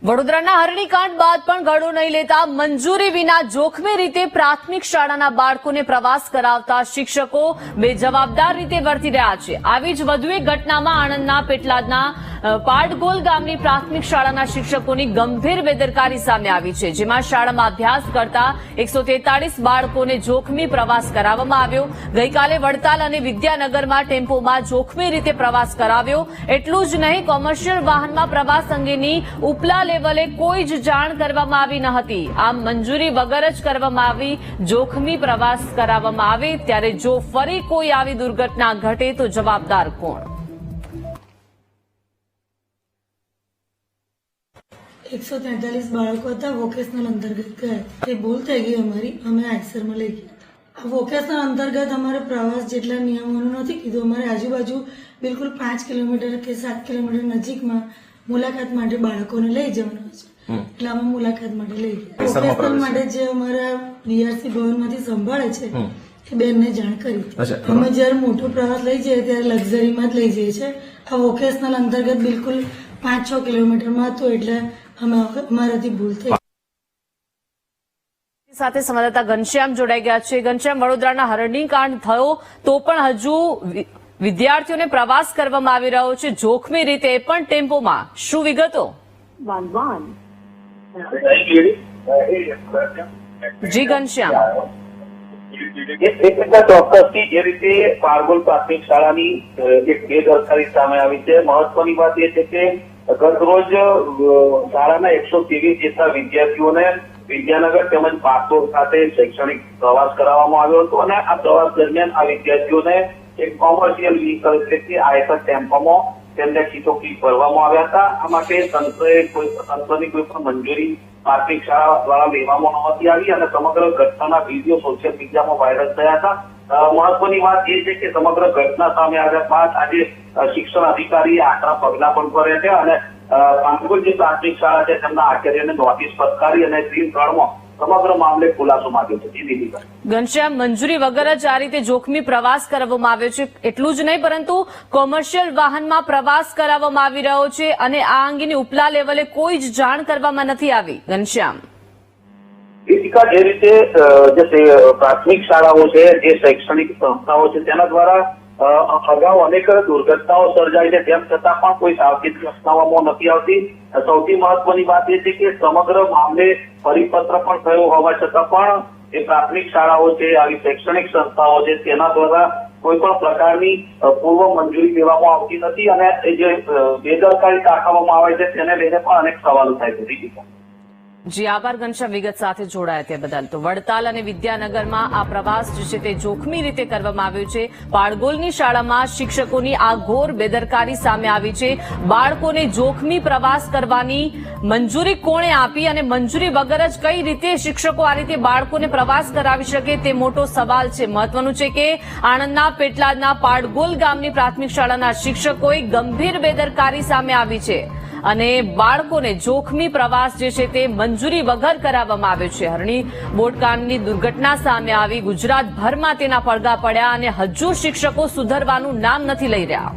વડોદરાના હરણીકાંડ બાદ પણ ગળો નહીં લેતા મંજૂરી વિના જોખમી રીતે પ્રાથમિક શાળાના બાળકોને પ્રવાસ કરાવતા શિક્ષકો બેજવાબદાર રીતે વર્તી રહ્યા છે। આવી જ વધુ એક ઘટનામાં આણંદના પેટલાદના પાડગોલ ગામની પ્રાથમિક શાળાના શિક્ષકોની ગંભીર બેદરકારી સામે આવી છે, જેમાં શાળામાં અભ્યાસ કરતા 143 બાળકોને જોખમી પ્રવાસ કરાવવામાં આવ્યો। ગઈકાલે વડતાલ અને વિદ્યાનગરમાં ટેમ્પોમાં જોખમી રીતે પ્રવાસ કરાવ્યો। એટલું જ નહીં, કોમર્શિયલ વાહનમાં પ્રવાસ અંગેની ઉપલા લેવલે કોઈ જ જાણ કરવામાં આવી ન હતી। આમ મંજૂરી વગર જ કરવામાં આવી જોખમી પ્રવાસ કરાવવામાં આવે, ત્યારે જો ફરી કોઈ આવી દુર્ઘટના ઘટે તો જવાબદાર કોણ? 143 બાળકો હતા, વોકેશનલ અંતર્ગત ગયા। તે ભૂલ થઈ ગઈ અમારી, અમે આઈસરમાં લઈ ગયા। આ વોકેશનલ અંતર્ગત અમારે પ્રવાસ જેટલા નિયમોનું નથી કીધું, અમારે આજુબાજુ બિલકુલ 5 કિલોમીટર કે 7 કિલોમીટર નજીકમાં મુલાકાત માટે બાળકોને લઈ જવાનું છે, એટલે અમે મુલાકાત માટે લઈ ગયા। વોકેશનલ માટે જે અમારા બીઆરસી ભવનમાંથી સંભાળે છે એ બેનને જાણ કરી હતી। અમે જયારે મોટો પ્રવાસ લઈ જઈએ ત્યારે લક્ઝરીમાં જ લઈ જઈએ છીએ। આ વોકેશનલ અંતર્ગત બિલકુલ 5-6 કિલોમીટરમાં હતું, એટલે અમારાથી ભૂલ થઈ। સાથે સંવાદદાતા ઘનશ્યામ જોડાઈ ગયા છે। ઘનશ્યામ, વડોદરાના હરણીકાંડ થયો તો પણ હજુ વિદ્યાર્થીઓને પ્રવાસ કરવામાં આવી રહ્યો છે જોખમી રીતે, એ પણ ટેમ્પોમાં, શું વિગતો? જી ઘનશ્યામ, ચોક્કસથી જે રીતે પારગોલ પ્રાથમિક શાળાની એક બેદરકારી સામે આવી છે। મહત્વની વાત એ છે કે ગતરોજ શાળાના 123 જેટલા વિદ્યાર્થીઓને વિદ્યાનગર તેમજ પારગોલ ખાતે શૈક્ષણિક પ્રવાસ કરાવવામાં આવ્યો હતો, અને આ પ્રવાસ દરમિયાન આ વિદ્યાર્થીઓને એક કોમર્શિયલ વ્હીકલ એટલે કે આયસર ટેમ્પોમાં તેમને ખીચોખીચ ભરવામાં આવ્યા હતા। આ માટે તંત્રની કોઈ પણ મંજૂરી પ્રાથમિક શાળા દ્વારા લેવામાં નહોતી આવી, અને સમગ્ર ઘટનાના વિડીયો સોશિયલ મીડિયામાં વાયરલ થયા હતા। મહત્વની વાત એ છે કે સમગ્ર ઘટના સામે આવ્યા બાદ આજે શિક્ષણ અધિકારીએ આકરા પગલા પણ ભર્યા છે, અને પારગોલ જે પ્રાથમિક શાળા છે તેમના આચાર્યને નોટિસ ફટકારી અને ક્રીમ 3માં સમગ્ર મામલે ખુલાસો માંગ્યો છે। ઘનશ્યામ, મંજૂરી વગર જ આ રીતે જોખમી પ્રવાસ કરાવવામાં આવ્યો છે। એટલું જ નહીં, પરંતુ કોમર્શિયલ વાહનમાં પ્રવાસ કરાવવામાં આવી રહ્યો છે, અને આ અંગેની ઉપલા લેવલે કોઈ જ જાણ કરવામાં નથી આવી। ઘનશ્યામ, જે રીતે જે પ્રાથમિક શાળાઓ છે, જે શૈક્ષણિક સંસ્થાઓ છે, તેના દ્વારા અગાઉ અનેક દુર્ઘટનાઓ સર્જાય છે, તેમ છતાં પણ કોઈ સાવચેતી અપનાવવામાં નથી આવતી। સૌથી મહત્વની વાત એ છે કે સમગ્ર મામલે પરિપત્ર પણ થયો હોવા છતાં પણ જે પ્રાથમિક શાળાઓ છે, આવી શૈક્ષણિક સંસ્થાઓ છે, તેના દ્વારા કોઈ પણ પ્રકારની પૂર્વ મંજૂરી લેવામાં આવતી નથી, અને જે બેદરકારી દાખવવામાં આવે છે તેને લઈને પણ અનેક સવાલો થાય છે। જી આભાર ઘનશ્યામ, વિગત સાથે જોડાયા તે બદલ। તો વડતાલ અને વિદ્યાનગરમાં આ પ્રવાસ જે છે તે જોખમી રીતે કરવામાં આવ્યો છે। પાડગોલની શાળામાં શિક્ષકોની આ ઘોર બેદરકારી સામે આવી છે। બાળકોને જોખમી પ્રવાસ કરવાની મંજૂરી કોણે આપી, અને મંજૂરી વગર જ કઈ રીતે શિક્ષકો આ રીતે બાળકોને પ્રવાસ કરાવી શકે, તે મોટો સવાલ છે। મહત્વનું છે કે આણંદના પેટલાદના પાડગોલ ગામની પ્રાથમિક શાળાના શિક્ષકોએ ગંભીર બેદરકારી સામે આવી છે, અને બાળકોને જોખમી પ્રવાસ જે છે તે મંજૂરી વગર કરાવવામાં આવ્યો છે। હરણી બોટકાંડની દુર્ઘટના સામે આવી, ગુજરાતભરમાં તેના પડઘા પડ્યા, અને હજુ શિક્ષકો સુધરવાનું નામ નથી લઈ રહ્યા।